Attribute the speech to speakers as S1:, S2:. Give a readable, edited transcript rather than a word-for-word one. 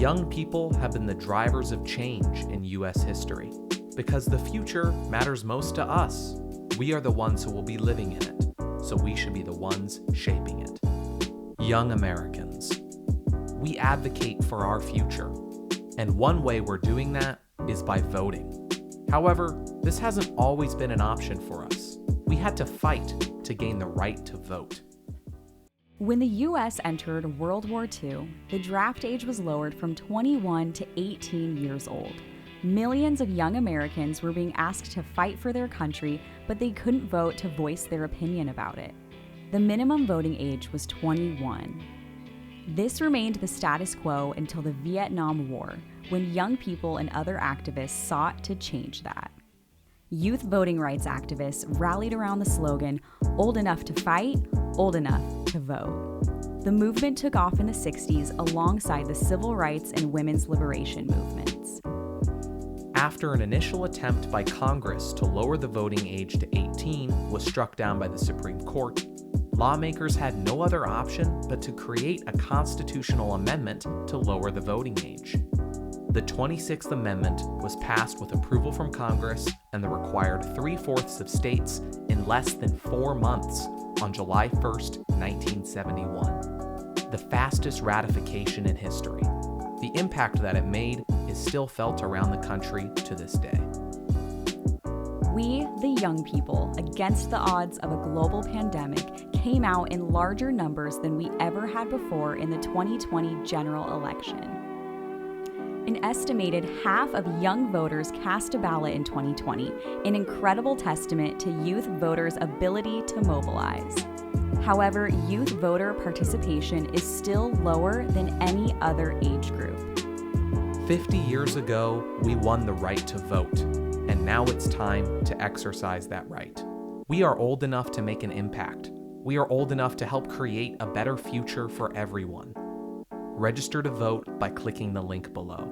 S1: Young people have been the drivers of change in U.S. history because the future matters most to us. We are the ones who will be living in it, so we should be the ones shaping it. Young Americans. We advocate for our future, and one way we're doing that is by voting. However, this hasn't always been an option for us. We had to fight to gain the right to vote.
S2: When the U.S. entered World War II, the draft age was lowered from 21 to 18 years old. Millions of young Americans were being asked to fight for their country, but they couldn't vote to voice their opinion about it. The minimum voting age was 21. This remained the status quo until the Vietnam War, when young people and other activists sought to change that. Youth voting rights activists rallied around the slogan, "Old enough to fight, old enough to vote." The movement took off in the 60s alongside the civil rights and women's liberation movements.
S1: After an initial attempt by Congress to lower the voting age to 18 was struck down by the Supreme Court, lawmakers had no other option but to create a constitutional amendment to lower the voting age. The 26th Amendment was passed with approval from Congress and the required 3/4 of states in less than 4 months on July 1st, 1971. The fastest ratification in history. The impact that it made is still felt around the country to this day.
S2: We, the young people, against the odds of a global pandemic, came out in larger numbers than we ever had before in the 2020 general election. An estimated half of young voters cast a ballot in 2020, an incredible testament to youth voters' ability to mobilize. However, youth voter participation is still lower than any other age group.
S1: 50 years ago, we won the right to vote, and now it's time to exercise that right. We are old enough to make an impact. We are old enough to help create a better future for everyone. Register to vote by clicking the link below.